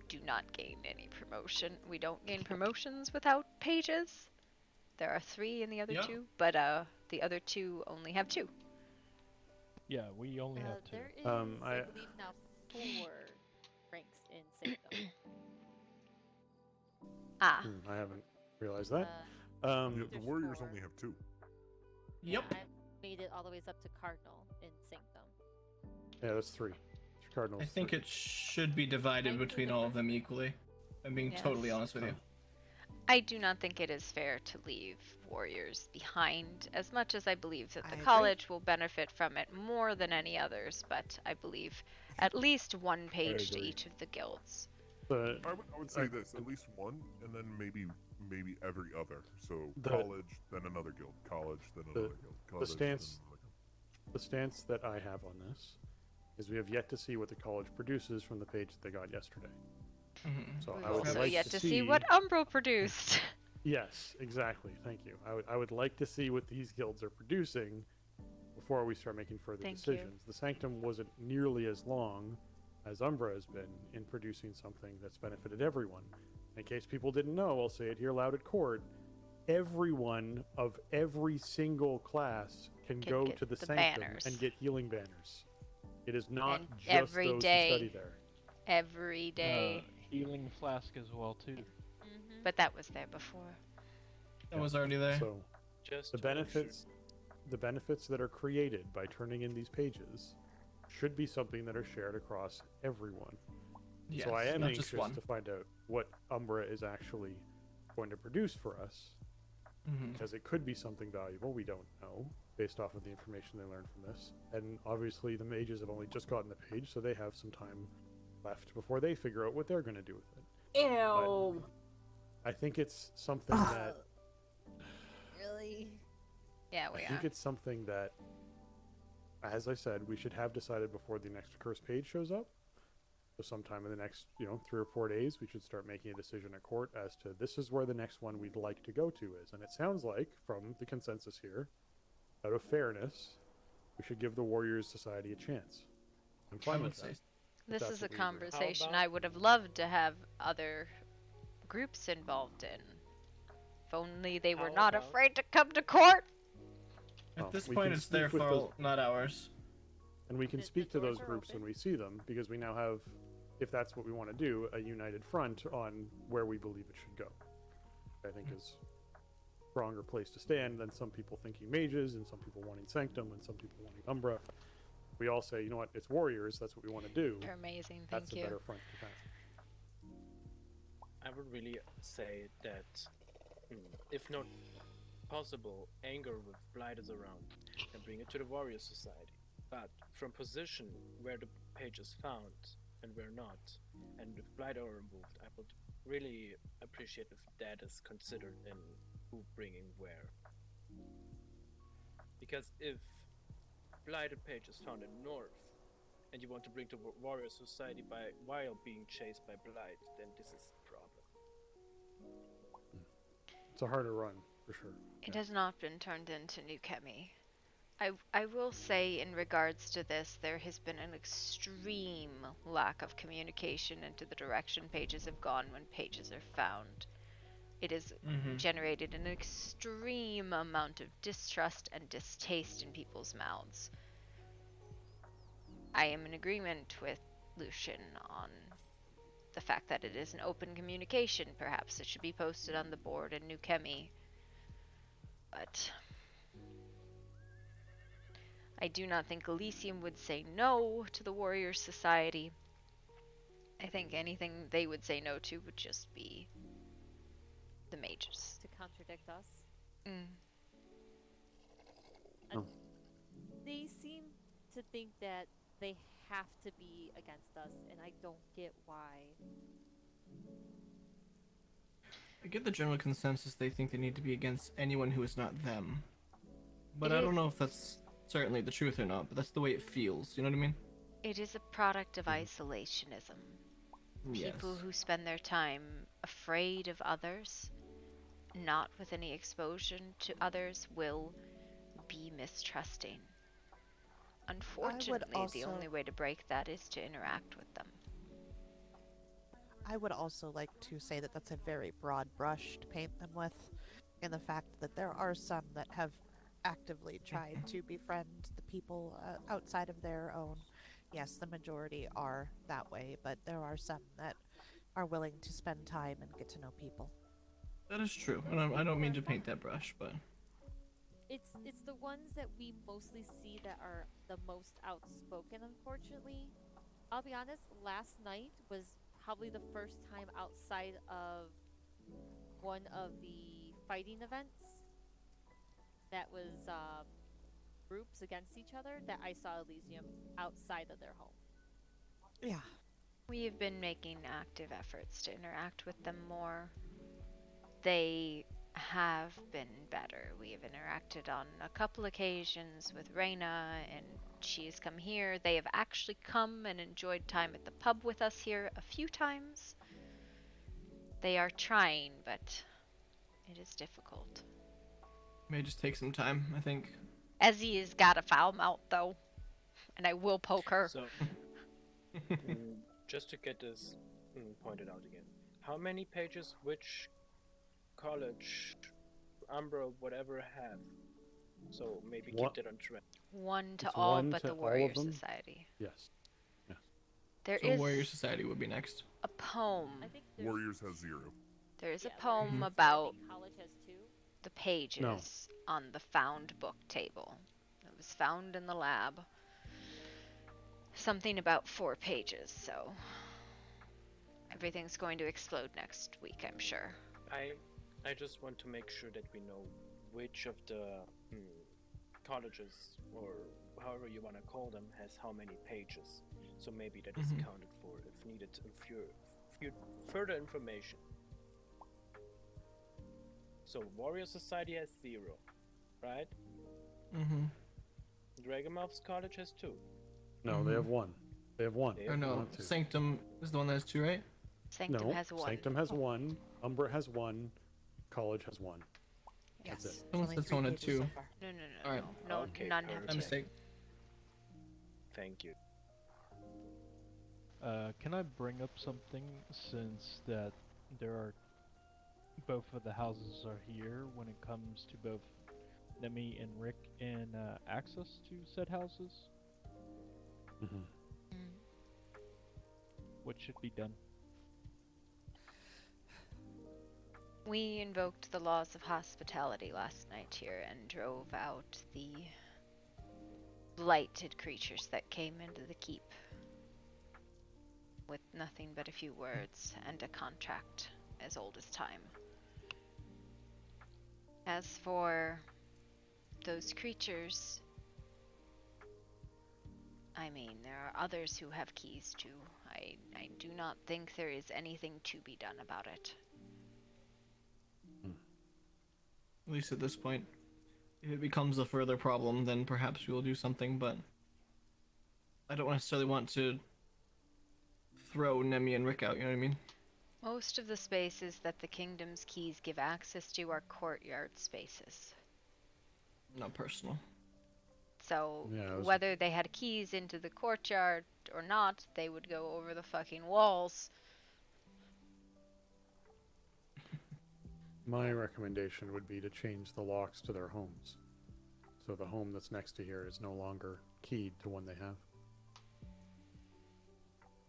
do not gain any promotion. We don't gain promotions without pages. There are 3 in the other 2, but the other 2 only have 2. Yeah, we only have 2. There is, I believe now 4 ranks in Sanctum. Ah. I haven't realized that. Yeah, the There's Warriors 4. only have 2. Yep. Yeah, I've made it all the way up to Cardinal in Sanctum. Yeah, that's 3. Cardinals. I think 3. it should be divided between all of them equally. I'm being Yes. totally honest with you. I do not think it is fair to leave warriors behind, as much as I believe that I the agree. college will benefit from it more than any others, but I believe at least 1 page to agree. each of the guilds. But I would say this: at least 1, and then maybe every other. So The- college, then another guild. College, then another guild. College, the then stance another guild. the stance that I have on this is we have yet to see what the college produces from the page that they got yesterday. So We've I would also like yet to to see what Umbral produced. Yes, exactly. Thank you. I would like to see what these guilds are producing before we start making further Thank you. decisions. The Sanctum wasn't nearly as long as Umbra has been in producing something that's benefited everyone. In case people didn't know, I'll say it here loud at court. Everyone of every single class can go get to the the Sanctum banners. and get healing banners. It is not And just every those day. who study there. Every day. Healing flask as well too. But that was there before. That was already there. So Just the to make sure. benefits that are created by turning in these pages should be something that are shared across everyone. Yes, so I am not anxious just one. to find out what Umbra is actually going to produce for us, because it could be something valuable. We don't know based off of the information they learned from this. And obviously the mages have only just gotten the page, so they have some time left before they figure out what they're going to do with it. Ew. But I think it's something that Really? Yeah, I think it's something that, as I said, we should have decided before the next cursed page shows up. So sometime in the next, 3 or 4 days, we should start making a decision at court as to this is where the next one we'd like to go to is. And it sounds like, from the consensus here, out of fairness, we should give the Warriors Society a chance. I'm fine with that. This that's is a what we agree on. conversation I would have loved to have other groups involved in. If only they were How not about- afraid to come to court. At this we point, can it's their speak with fault, not ours. And we can speak to those groups when we see them, because we now have, if that's what we want to do, a united front on where we believe it should go. I think is a stronger place to stand than some people thinking mages, and some people wanting Sanctum, and some people wanting Umbra. We all say, you know what, it's Warriors, that's what we want to do. You're amazing, That's thank a you. better front to have. I would really say that, if not possible, anger with Blight is around and bring it to the Warrior Society. But from position where the page is found and where not, and if Blight are removed, I would really appreciate if that is considered in who bringing where. Because if Blighted page is found in North, and you want to bring to Warrior Society while being chased by Blight, then this is a problem. It's a harder run, for sure. It has not been turned into New Chemi. I will say in regards to this, there has been an extreme lack of communication into the direction pages have gone when pages are found. It has generated an extreme amount of distrust and distaste in people's mouths. I am in agreement with Lucian on the fact that it is an open communication. Perhaps it should be posted on the board in New Chemi. But I do not think Elysium would say no to the Warrior Society. I think anything they would say no to would just be the mages. To contradict us. They seem to think that they have to be against us, and I don't get why. I get the general consensus they think they need to be against anyone who is not them. But I don't know if that's certainly the truth or not, but that's the way it feels, you know what I mean? It is a product of isolationism. People who spend their time afraid of others, not with any exposure to others, will be mistrusting. Unfortunately, the only way to break that is to interact with them. I would also like to say that that's a very broad brush to paint them with, in the fact that there are some that have actively tried to befriend the people outside of their own. Yes, the majority are that way, but there are some that are willing to spend time and get to know people. That is true, and I don't mean to paint that brush, but It's the ones that we mostly see that are the most outspoken, unfortunately. I'll be honest, last night was probably the first time outside of one of the fighting events that was groups against each other that I saw Elysium outside of their home. Yeah. We have been making active efforts to interact with them more. They have been better. We have interacted on a couple occasions with Reyna, and she has come here. They have actually come and enjoyed time at the pub with us here a few times. They are trying, but it is difficult. may just take some time, I think. Ezzy has got a foul mouth, though, and I will poke her. So, just to get this pointed out again, how many pages which college, Umbra, whatever have? So maybe keep that on track. One to It's all one but to the all Warrior of them? Society. Yes. Yes. There So is Warrior Society would be next. a poem. Warriors has 0. There is Yeah, a poem Warrior about Society, college has 2. the pages on the found book table. It was found in the lab. Something about 4 pages, so everything's going to explode next week, I'm sure. I just want to make sure that we know which of the colleges, or however you want to call them, has how many pages. So maybe that is accounted for if needed further information. So Warrior Society has 0, right? Mm-hmm. Dragonmouth's college has 2. No, they have 1. They have 1. Or no, not 2. Sanctum is the one that has 2, right? Sanctum no, has 1. Sanctum has 1. Umbra has 1. College has 1. Yes. That's it. Someone said someone had 2. No, All right. no, Okay, none have perfect. My 2. mistake. Thank you. Can I bring up something, since that there are both of the houses are here when it comes to both Nemi and Rick and access to said houses? What should be done? We invoked the laws of hospitality last night here and drove out the blighted creatures that came into the keep with nothing but a few words and a contract as old as time. As for those creatures, I mean, there are others who have keys too. I do not think there is anything to be done about it. At least at this point. If it becomes a further problem, then perhaps we will do something, but I don't necessarily want to throw Nemi and Rick out, you know what I mean? Most of the spaces that the kingdom's keys give access to are courtyard spaces. Not personal. So Yeah, whether they had keys into the courtyard or not, they would go over the fucking walls. My recommendation would be to change the locks to their homes. So the home that's next to here is no longer keyed to one they have.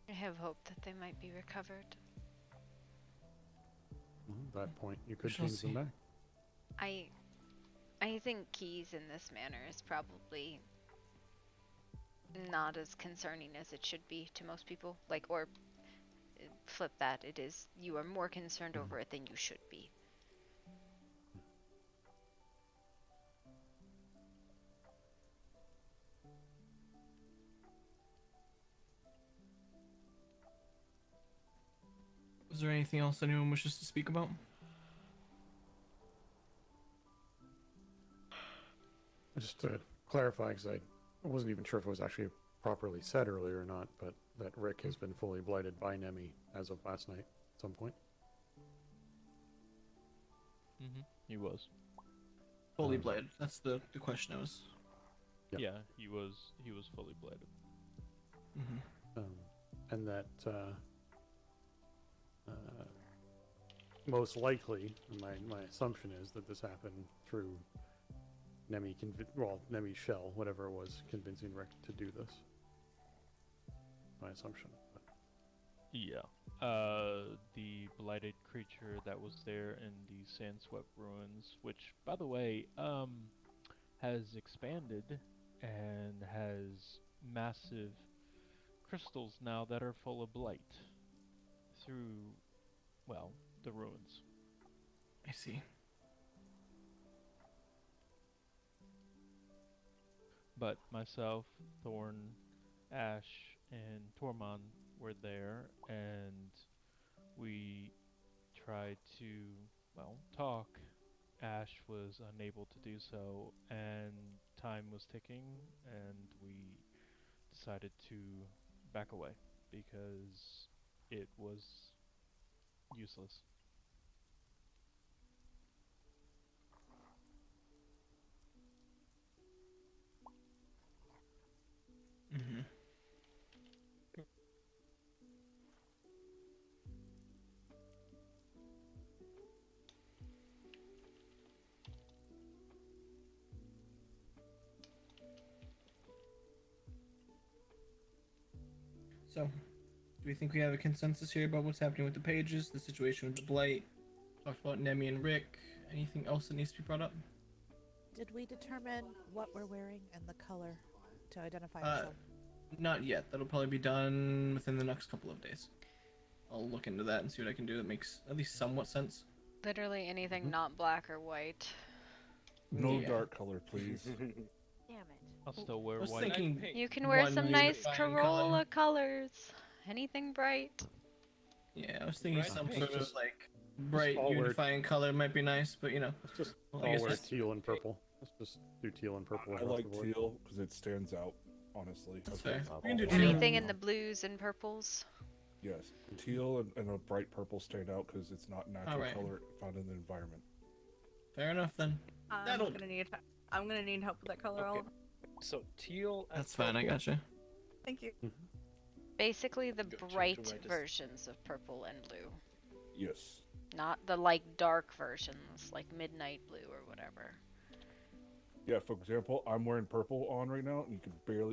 I have hope that they might be recovered. Well, at that point, you could shall change them see. back. I think keys in this manner is probably not as concerning as it should be to most people. Like, or flip that, it is, you are more concerned over it than you should be. Is there anything else anyone wishes to speak about? Just to clarify, because I wasn't even sure if it was actually properly said earlier or not, but that Rick has been fully blighted by Nemi as of last night at some point. He was. Fully blighted. That's the question I was. Yep. Yeah, he was fully blighted. And that most likely, my assumption is that this happened through Nemi Shell, whatever it was, convincing Rick to do this. My assumption. But. Yeah. The blighted creature that was there in the Sandswept ruins, which, by the way, has expanded and has massive crystals now that are full of blight through, well, the ruins. I see. But myself, Thorn, Ash, and Tormund were there, and we tried to, well, talk. Ash was unable to do so, and time was ticking, and we decided to back away because it was useless. So, do we think we have a consensus here about what's happening with the pages, the situation with the blight? Talked about Nemi and Rick. anything else that needs to be brought up? Did we determine what we're wearing and the color to identify Uh, ourselves? Not yet. That'll probably be done within the next couple of days. I'll look into that and see what I can do that makes at least somewhat sense. Literally anything not black or white. No Yeah. dark color, please. Damn it. I'll still wear I was white. thinking You can wear one some nice unifying Corolla colors. Anything bright. Yeah, I was thinking Bright some pink. sort of Just- like bright all wear- unifying color might be nice, but you know. Let's just Well, I all guess wear that's- teal and purple. Let's just do teal and purple. I across like the board. teal because it stands out, honestly. That's Okay. fair. We can do Anything in the blues and purples. Yes, teal and a bright purple stand out because it's not natural Alright. color found in the environment. Fair enough then. I'm That'll- gonna need help with that color. Okay. Oliver. So teal. And That's fine. I purple. gotcha. Thank you. Basically the Good, to bright write this. versions of purple and blue. Yes. Not the like dark versions, like midnight blue or whatever. Yeah, for example, I'm wearing purple on right now, and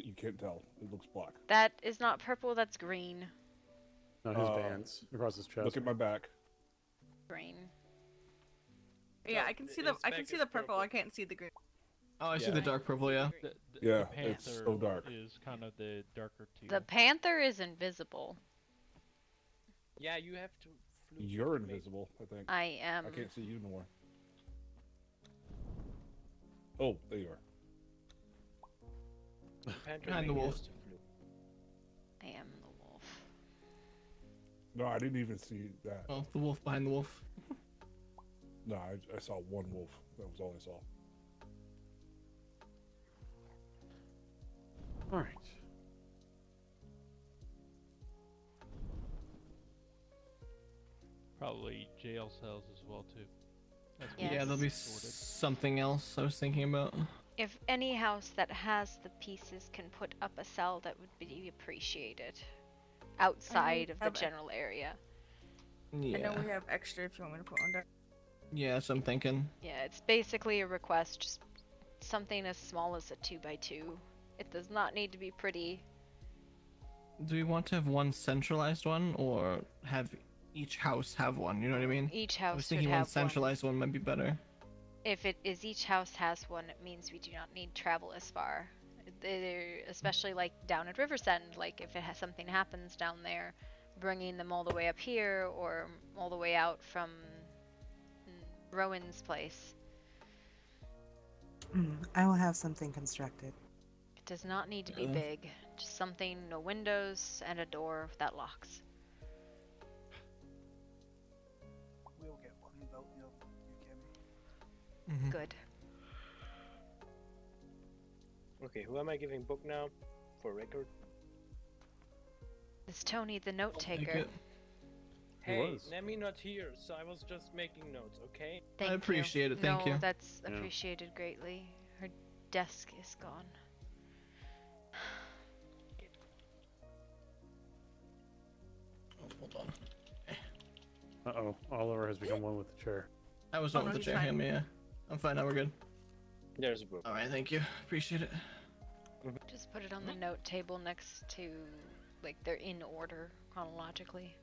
you can't tell. It looks black. That is not purple, that's green. No, his bands across his chest. Look at my back. Green. Yeah, No, I can see his I back can see is the purple. purple. I can't see the green. Oh, I see Yeah. the dark purple. Yeah. Yeah, the it's panther so dark. is kind of the darker teal. The panther is invisible. Yeah, you have to. flute You're to make- invisible, I think. I am. I can't see you no more. Oh, there you are. Panther Behind the mainly wolf. has to flute. I am the wolf. No, I didn't even see that. Oh, the wolf behind the wolf. No, I saw one wolf. That was all I saw. All right. Probably jail cells as well too. That's Yes. Yeah, there'll be sorted. something else I was thinking about. If any house that has the pieces can put up a cell, that would be appreciated. Outside of the have a- general area. I know Yeah. we have extra if you want me to put on there. Yeah, that's what I'm thinking. Yeah, it's basically a request, just something as small as a 2x2. It does not need to be pretty. Do we want to have one centralized one, or have each house have one? You know what I mean? Each I was house should thinking one have one. centralized one might be better. If it is each house has one, it means we do not need travel as far. Especially like down at Riversend, like if it has something happens down there, bringing them all the way up here or all the way out from Rowan's place. I will have something constructed. It does not need to be big. Just something, no windows and a door that locks. We'll get one built, you Kimmy. Mm-hmm. Good. Okay, who am I giving book now? For record. It's Tony the note Take taker. it. He Hey, was. Nemi not here, so I was just making notes, okay? Thank I appreciate you. it, thank no, you. that's Yeah. appreciated greatly. Her desk is gone. Oh, hold on. Uh-oh. Oliver has become one with the chair. I was Oh, on with no, the he's chair. fine. Yeah. I'm fine now. We're good. There's a book. All right. Thank you. Appreciate it. Just put it on the note table next to, like, they're in order chronologically.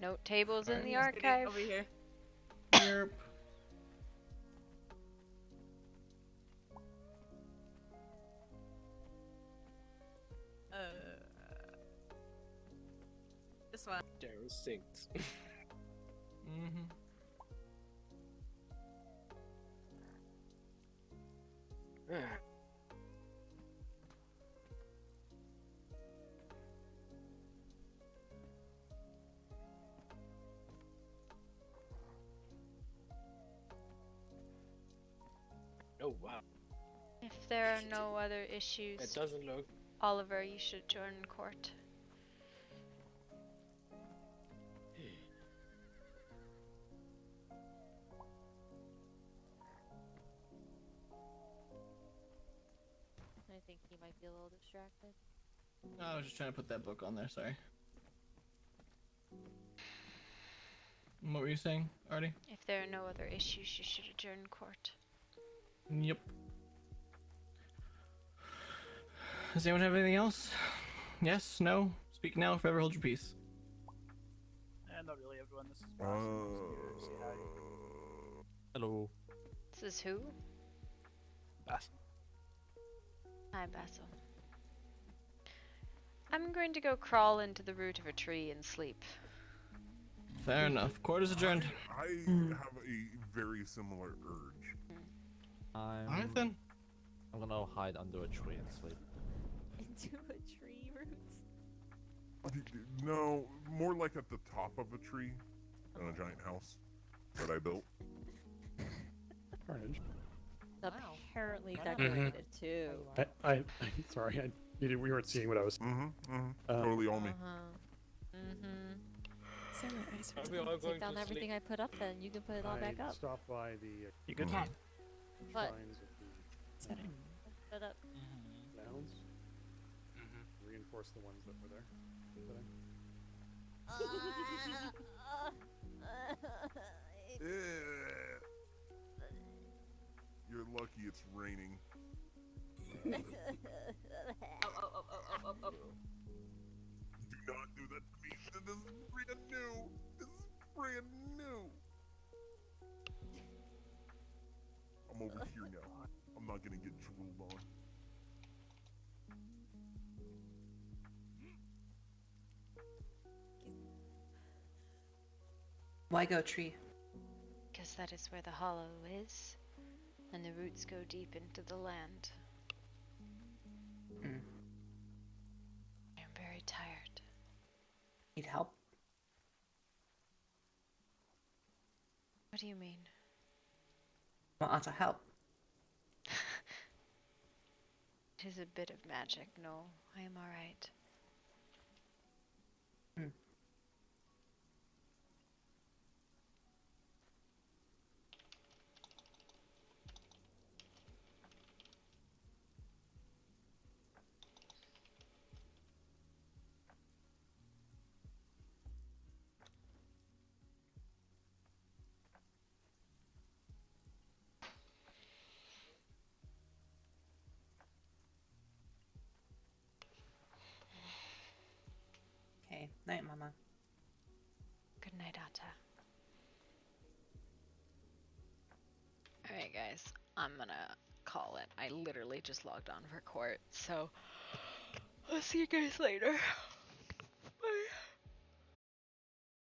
Note tables in the Just get it archive. over here. Yep. This one. There is 6. Mm-hmm. Oh wow. If there are no other issues, It doesn't look. Oliver, you should adjourn court. I think he might be a little distracted. No, I was just trying to put that book on there. Sorry. What were you saying, Artie? If there are no other issues, you should adjourn court. Yep. Does anyone have anything else? Yes? No? Speak now, forever hold your peace. Not really, everyone. This is Boston. I'm just here to say hi. Hello. This is who? Basil. Hi, Basil. I'm going to go crawl into the root of a tree and sleep. Fair enough. Court is adjourned. I have a very similar urge. I'm then. I'm gonna hide under a tree and sleep. Into a tree roots. No, more like at the top of a tree in a giant house that I built. Carnage. Apparently Wow. decorated too. I sorry, we weren't seeing what I was. Totally on me. Are we all going Take down to everything sleep? I put up, then you can put it all back up. Stopped by the You good? What? shrines of the Put up. mounds. Reinforce the ones that were there. You're lucky it's raining. Do not do that to me. This is brand new. This is brand new. I'm over here now. I'm not gonna get drooled on. Why go tree? Because that is where the hollow is, and the roots go deep into the land. I'm very tired. Need help? What do you mean? Want to help? It is a bit of magic. No, I am alright. Okay, night, Mama. Good night, Atta. Alright, guys. I'm gonna call it. I literally just logged on for court, so I'll see you guys later.